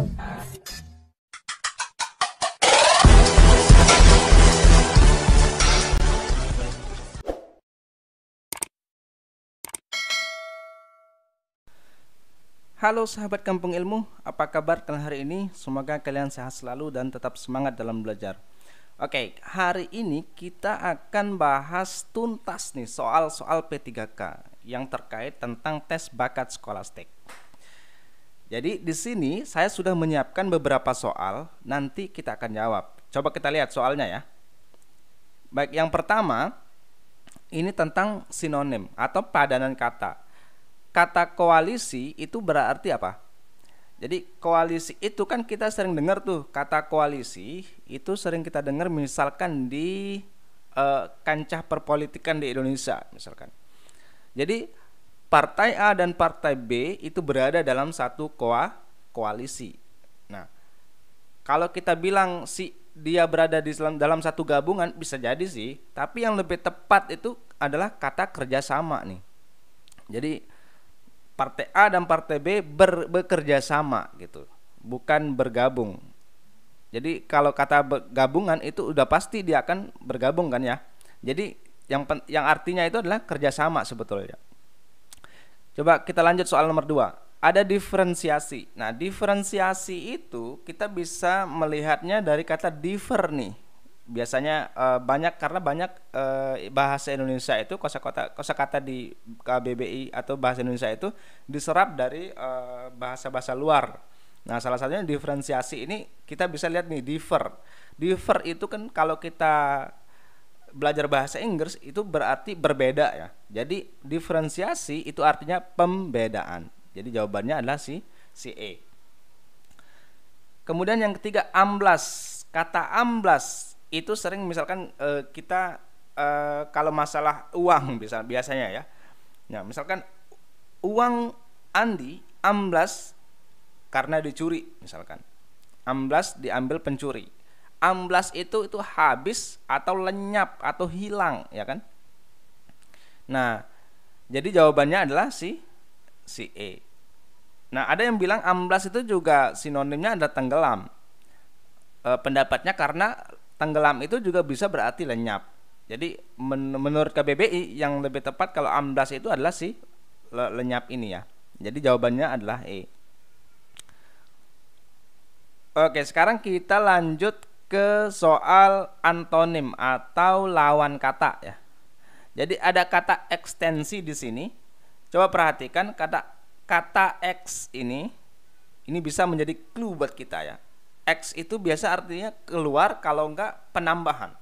Halo sahabat Kampung Ilmu, apa kabar kalian hari ini? Semoga kalian sehat selalu dan tetap semangat dalam belajar. Oke, hari ini kita akan bahas tuntas nih soal-soal P3K yang terkait tentang tes bakat skolastik. Jadi di sini saya sudah menyiapkan beberapa soal, nanti kita akan jawab. Coba kita lihat soalnya ya. Baik, yang pertama ini tentang sinonim atau padanan kata. Kata koalisi itu berarti apa? Jadi koalisi itu kan kita sering dengar tuh, kata koalisi itu sering kita dengar misalkan di kancah perpolitikan di Indonesia misalkan. Jadi partai A dan partai B itu berada dalam satu koalisi. Nah, kalau kita bilang dia berada di dalam satu gabungan bisa jadi sih, tapi yang lebih tepat itu adalah kata kerjasama nih. Jadi partai A dan partai B bekerja sama gitu, bukan bergabung. Jadi kalau kata gabungan itu udah pasti dia akan bergabung kan ya. Jadi yang artinya itu adalah kerjasama sebetulnya. Coba kita lanjut soal nomor 2. Ada diferensiasi. Nah, diferensiasi itu kita bisa melihatnya dari kata differ nih. Biasanya banyak karena banyak bahasa Indonesia itu kosakata di KBBI atau bahasa Indonesia itu diserap dari bahasa-bahasa luar. Nah, salah satunya diferensiasi ini kita bisa lihat nih, differ. Differ itu kan kalau kita belajar bahasa Inggris itu berarti berbeda ya. Jadi diferensiasi itu artinya pembedaan. Jadi jawabannya adalah si E. Kemudian yang ketiga, amblas. Kata amblas itu sering misalkan kita kalau masalah uang biasanya ya. Nah, misalkan uang Andi amblas karena dicuri misalkan. Amblas diambil pencuri. Amblas itu habis atau lenyap atau hilang ya kan. Nah, jadi jawabannya adalah si E. Nah, ada yang bilang amblas itu juga sinonimnya adalah tenggelam. Pendapatnya karena tenggelam itu juga bisa berarti lenyap. Jadi menurut KBBI yang lebih tepat kalau amblas itu adalah si lenyap ini ya. Jadi jawabannya adalah E. Oke, sekarang kita lanjut ke soal antonim atau lawan kata ya. Jadi ada kata ekstensi di sini. Coba perhatikan kata X ini bisa menjadi clue buat kita ya. X itu biasa artinya keluar, kalau enggak penambahan.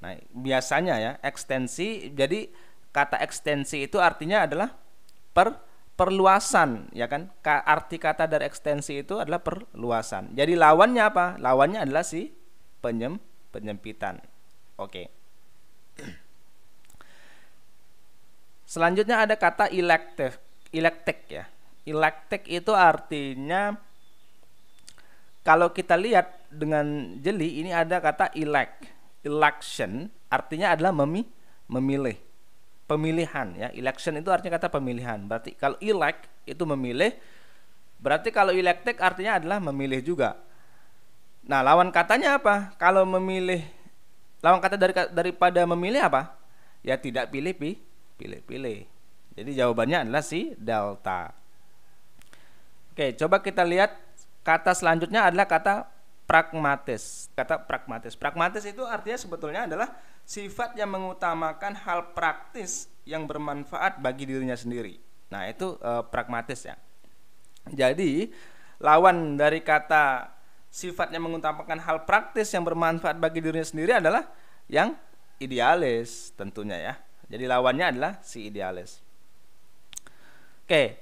Nah, biasanya ya ekstensi, jadi kata ekstensi itu artinya adalah perluasan ya kan. Arti kata dari ekstensi itu adalah perluasan. Jadi lawannya apa? Lawannya adalah si penyempitan. Oke. Selanjutnya ada kata electek ya. Electek itu artinya kalau kita lihat dengan jeli ini ada kata election artinya adalah memilih, pemilihan ya. Election itu artinya kata pemilihan. Berarti kalau elect itu memilih, berarti kalau elected artinya adalah memilih juga. Nah, lawan katanya apa? Kalau memilih, lawan kata daripada memilih apa? Ya tidak pilih. Jadi jawabannya adalah si delta. Oke, coba kita lihat. Kata selanjutnya adalah kata pragmatis. Kata pragmatis. Pragmatis itu artinya sebetulnya adalah sifat yang mengutamakan hal praktis yang bermanfaat bagi dirinya sendiri. Nah, itu pragmatis ya. Jadi, lawan dari kata sifat yang mengutamakan hal praktis yang bermanfaat bagi dirinya sendiri adalah yang idealis tentunya ya. Jadi lawannya adalah si idealis. Oke.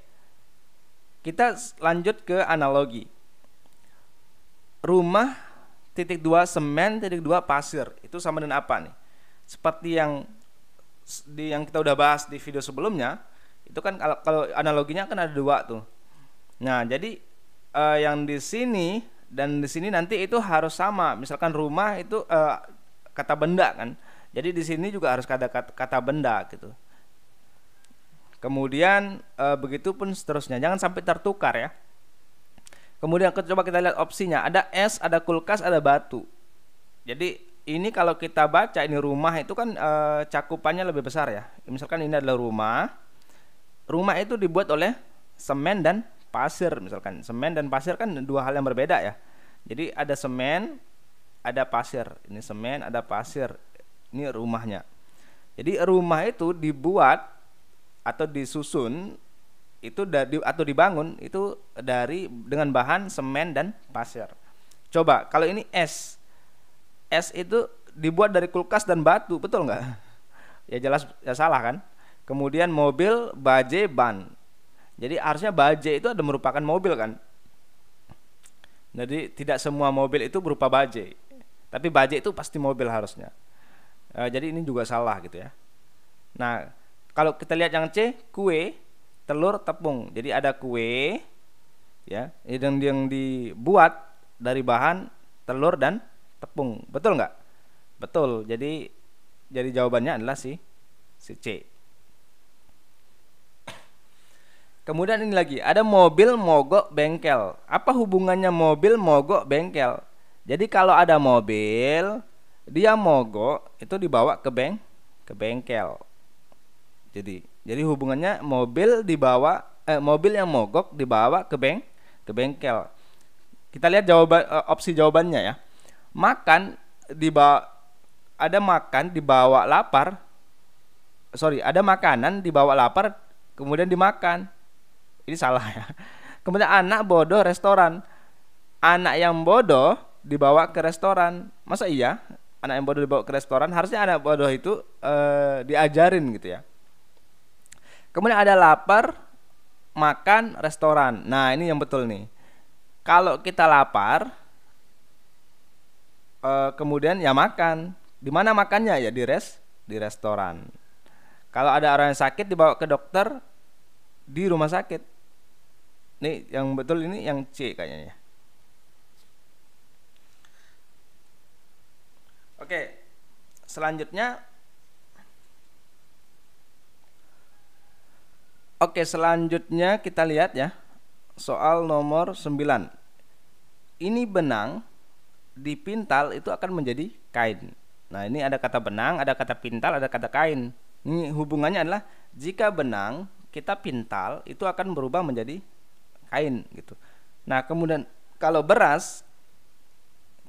Kita lanjut ke analogi. Rumah (2) semen (2) pasir itu sama dengan apa nih? Seperti yang kita udah bahas di video sebelumnya, itu kan kalau analoginya kan ada 2 tuh. Nah, jadi yang di sini dan di sini nanti itu harus sama. Misalkan rumah itu kata benda kan. Jadi di sini juga harus kata benda gitu. Kemudian begitupun seterusnya. Jangan sampai tertukar ya. Kemudian coba kita lihat opsinya, ada es, ada kulkas, ada batu. Jadi ini kalau kita baca ini rumah itu kan cakupannya lebih besar ya. Misalkan ini adalah rumah. Rumah itu dibuat oleh semen dan pasir misalkan. Semen dan pasir kan dua hal yang berbeda ya. Jadi ada semen, ada pasir. Ini semen, ada pasir. Ini rumahnya. Jadi rumah itu dibuat atau disusun itu atau dibangun itu dengan bahan semen dan pasir. Coba kalau ini es itu dibuat dari kulkas dan batu, betul nggak? Ya jelas ya salah kan. Kemudian mobil, baje, ban. Jadi harusnya baje itu ada merupakan mobil kan. Jadi tidak semua mobil itu berupa baje, tapi baje itu pasti mobil harusnya. Jadi ini juga salah gitu ya. Nah kalau kita lihat yang C, kue, telur, tepung. Jadi ada kue ya yang dibuat dari bahan telur dan tepung, betul nggak? Betul. Jadi jawabannya adalah si C. Kemudian ini lagi ada mobil, mogok, bengkel. Apa hubungannya mobil, mogok, bengkel? Jadi kalau ada mobil dia mogok itu dibawa ke bengkel. Jadi hubungannya mobil mobil yang mogok dibawa ke bengkel. Kita lihat opsi jawabannya ya. Ada makanan dibawa lapar kemudian dimakan. Ini salah ya. Kemudian anak bodoh restoran. Anak yang bodoh dibawa ke restoran. Masa iya anak yang bodoh dibawa ke restoran? Harusnya anak bodoh itu diajarin gitu ya. Kemudian ada lapar, makan, restoran. Nah ini yang betul nih. Kalau kita lapar, kemudian ya makan. Di mana makannya? Ya di restoran. Kalau ada orang yang sakit dibawa ke dokter di rumah sakit. Nih yang betul ini yang C kayaknya. Oke, selanjutnya kita lihat ya. Soal nomor 9. Ini benang dipintal itu akan menjadi kain. Nah, ini ada kata benang, ada kata pintal, ada kata kain. Ini hubungannya adalah jika benang kita pintal itu akan berubah menjadi kain gitu. Nah, kemudian kalau beras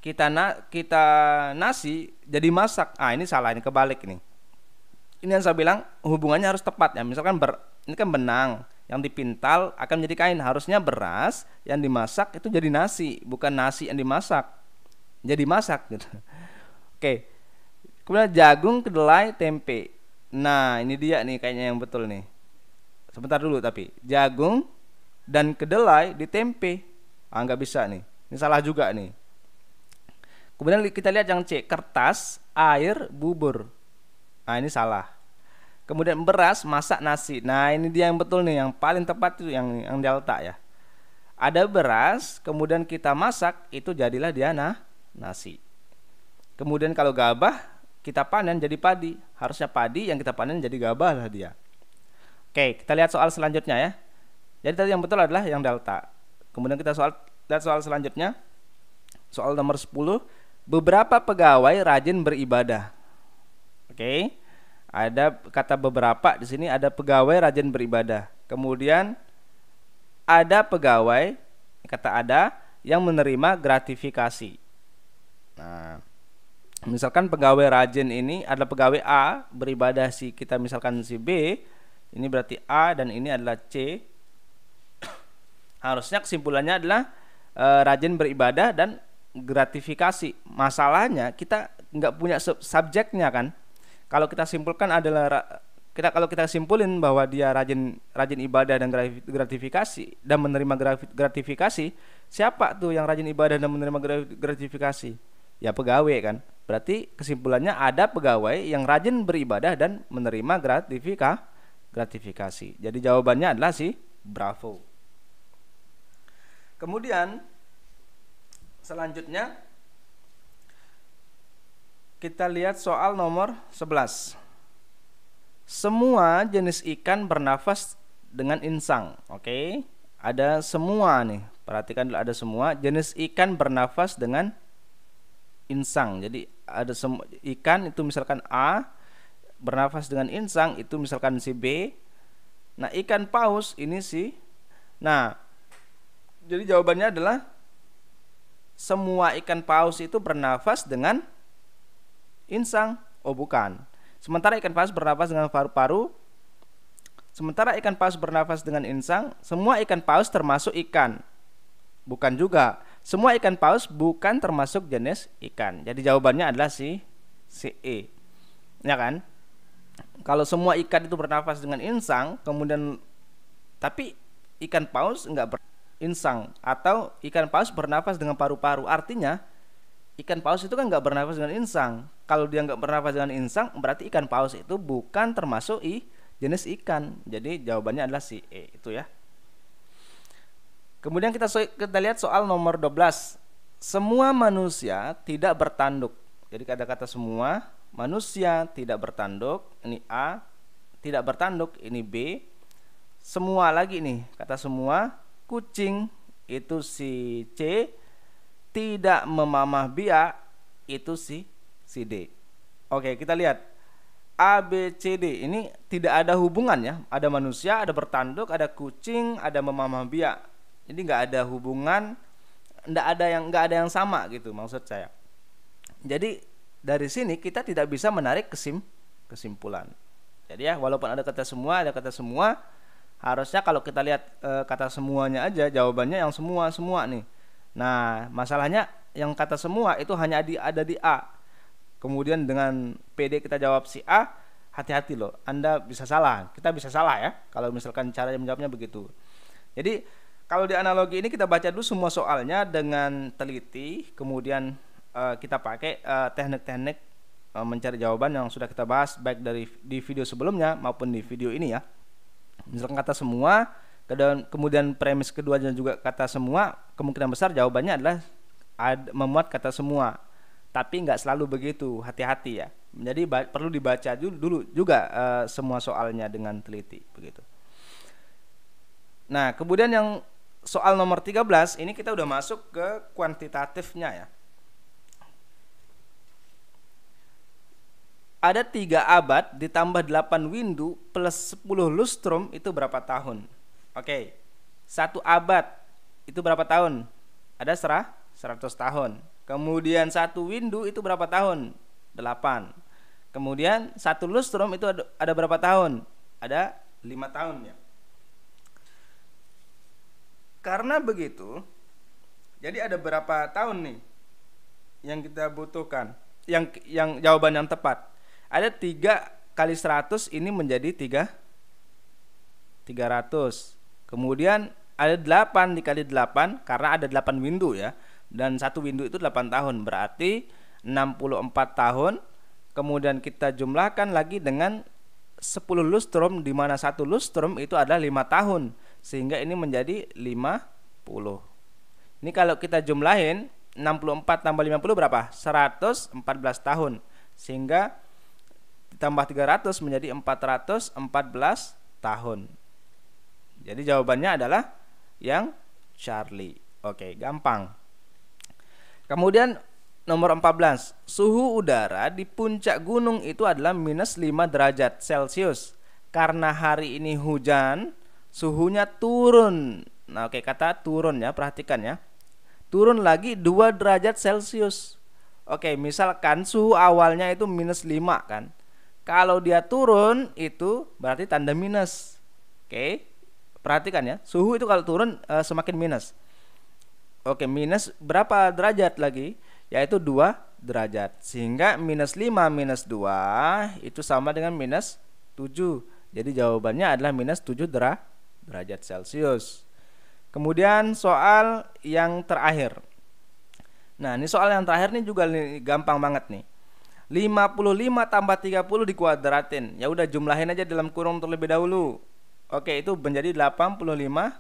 kita nasi jadi masak. Ah, ini salah, ini kebalik nih. Ini yang saya bilang hubungannya harus tepat ya. Misalkan ini kan benang yang dipintal akan menjadi kain. Harusnya beras yang dimasak itu jadi nasi, bukan nasi yang dimasak jadi masak gitu. Oke. Kemudian jagung, kedelai, tempe. Nah ini dia nih kayaknya yang betul nih. Sebentar dulu tapi jagung dan kedelai di tempe. Nggak bisa nih. Ini salah juga nih. Kemudian kita lihat yang C, kertas, air, bubur. Nah ini salah. Kemudian beras, masak, nasi. Nah ini dia yang betul nih, yang paling tepat itu yang delta ya. Ada beras, kemudian kita masak, itu jadilah dia nasi. Kemudian kalau gabah kita panen jadi padi. Harusnya padi yang kita panen jadi gabah lah dia. Oke, kita lihat soal selanjutnya ya. Jadi tadi yang betul adalah yang delta. Kemudian kita lihat soal selanjutnya. Soal nomor 10. Beberapa pegawai rajin beribadah. Oke. Ada kata beberapa di sini, ada pegawai rajin beribadah. Kemudian ada pegawai, kata ada, yang menerima gratifikasi. Nah, misalkan pegawai rajin ini adalah pegawai A, beribadah si kita misalkan si B, ini berarti A dan ini adalah C. Harusnya kesimpulannya adalah rajin beribadah dan gratifikasi. Masalahnya kita nggak punya subjeknya kan. Kalau kita simpulkan kalau kita simpulin bahwa dia rajin ibadah dan gratifikasi dan menerima gratifikasi, siapa tuh yang rajin ibadah dan menerima gratifikasi? Ya pegawai kan. Berarti kesimpulannya ada pegawai yang rajin beribadah dan menerima gratifikasi. Jadi jawabannya adalah si Bravo. Kemudian selanjutnya kita lihat soal nomor 11. Semua jenis ikan bernafas dengan insang. Oke. Ada semua nih. Perhatikan dulu, ada semua. Jenis ikan bernafas dengan insang. Jadi ada ikan itu misalkan A, bernafas dengan insang itu misalkan si B. Nah, ikan paus ini si. Nah, jadi jawabannya adalah semua ikan paus itu bernafas dengan insang. Oh, bukan. Sementara ikan paus bernafas dengan paru-paru. Sementara ikan paus bernafas dengan insang. Semua ikan paus termasuk ikan. Bukan juga. Semua ikan paus bukan termasuk jenis ikan. Jadi jawabannya adalah si E. Ya kan? Kalau semua ikan itu bernafas dengan insang, kemudian tapi ikan paus enggak berinsang, atau ikan paus bernafas dengan paru-paru. Artinya ikan paus itu kan enggak bernafas dengan insang. Kalau dia enggak bernafas dengan insang, berarti ikan paus itu bukan termasuk jenis ikan. Jadi jawabannya adalah si E itu ya. Kemudian kita lihat soal nomor 12. Semua manusia tidak bertanduk. Jadi kata-kata semua manusia tidak bertanduk, ini A. Tidak bertanduk, ini B. Semua lagi nih, kata semua. Kucing itu si C. Tidak memamah biak itu si D. Oke, kita lihat A, B, C, D. Ini tidak ada hubungannya. Ada manusia, ada bertanduk, ada kucing, ada memamah biak. Jadi nggak ada hubungan, nggak ada yang sama gitu maksud saya. Jadi dari sini kita tidak bisa menarik kesimpulan. Jadi ya, walaupun ada kata semua, harusnya kalau kita lihat kata semuanya aja, jawabannya yang semua nih. Nah, masalahnya yang kata semua itu hanya ada di A. Kemudian dengan PD kita jawab si A, hati-hati loh, Anda bisa salah, kita bisa salah ya kalau misalkan cara menjawabnya begitu. Jadi kalau di analogi ini kita baca dulu semua soalnya dengan teliti, kemudian kita pakai teknik-teknik mencari jawaban yang sudah kita bahas baik di video sebelumnya maupun di video ini ya. Misalkan kata semua, kemudian premis keduanya juga kata semua, kemungkinan besar jawabannya adalah memuat kata semua. Tapi nggak selalu begitu, hati-hati ya. Jadi perlu dibaca dulu juga semua soalnya dengan teliti begitu. Nah, kemudian yang soal nomor 13 ini kita udah masuk ke kuantitatifnya ya. Ada 3 abad ditambah 8 windu plus 10 lustrum itu berapa tahun? Oke. 1 abad itu berapa tahun? Ada 100 tahun. Kemudian 1 windu itu berapa tahun? 8. Kemudian 1 lustrum itu ada berapa tahun? Ada 5 tahun ya. Karena begitu, jadi ada berapa tahun nih yang kita butuhkan? Yang jawaban yang tepat. Ada 3 kali 100 ini menjadi 300. Kemudian ada 8 dikali 8 karena ada 8 windu ya. Dan 1 windu itu 8 tahun, berarti 64 tahun. Kemudian kita jumlahkan lagi dengan 10 lustrum, di mana 1 lustrum itu adalah 5 tahun. Sehingga ini menjadi 50. Ini kalau kita jumlahin 64 tambah 50 berapa? 114 tahun. Sehingga ditambah 300 menjadi 414 tahun. Jadi jawabannya adalah yang Charlie. Oke, gampang. Kemudian nomor 14. Suhu udara di puncak gunung itu adalah minus 5 derajat Celcius. Karena hari ini hujan, suhunya turun. Nah, oke, kata turun ya, perhatikan ya. Turun lagi 2 derajat Celcius. Oke, misalkan suhu awalnya itu minus 5 kan. Kalau dia turun itu berarti tanda minus. Oke, perhatikan ya. Suhu itu kalau turun semakin minus. Oke, minus berapa derajat lagi? Yaitu 2 derajat. Sehingga minus 5 minus 2 itu sama dengan minus 7. Jadi jawabannya adalah minus 7 derajat Celcius. Kemudian soal yang terakhir. Nah, ini soal yang terakhir nih juga gampang banget nih. 55 tambah 30 dikuadratin. Ya udah, jumlahin aja dalam kurung terlebih dahulu. Oke, itu menjadi 85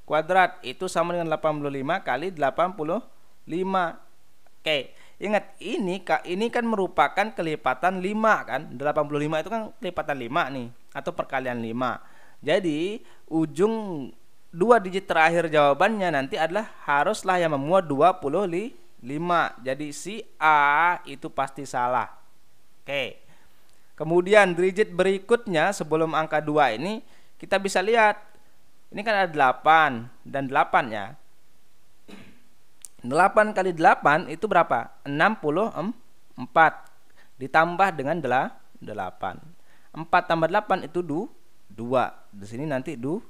kuadrat. Itu sama dengan 85 kali 85. Oke, ingat ini kan merupakan kelipatan 5 kan. 85 itu kan kelipatan 5 nih, atau perkalian 5. Jadi ujung dua digit terakhir jawabannya nanti adalah haruslah yang memuat 25. Jadi si A itu pasti salah. Oke. Kemudian digit berikutnya sebelum angka 2 ini kita bisa lihat. Ini kan ada 8 dan 8 ya. 8 kali 8 itu berapa? 64 ditambah dengan 8. 4 tambah 8 itu 2. Di sini nanti 2.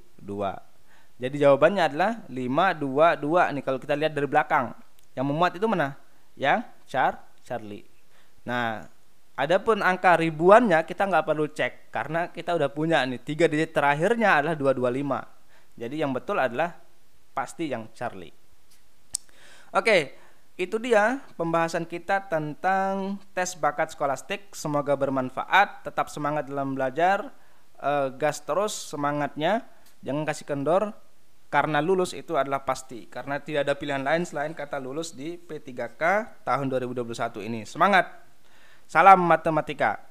Jadi jawabannya adalah 522 nih kalau kita lihat dari belakang. Yang memuat itu mana? Yang Charlie. Nah, adapun angka ribuannya kita nggak perlu cek karena kita udah punya nih 3 digit terakhirnya adalah 225. Jadi yang betul adalah pasti yang Charlie. Oke, itu dia pembahasan kita tentang tes bakat skolastik. Semoga bermanfaat. Tetap semangat dalam belajar. Gas terus semangatnya. Jangan kasih kendor. Karena lulus itu adalah pasti. Karena tidak ada pilihan lain selain kata lulus di P3K tahun 2021 ini. Semangat. Salam matematika.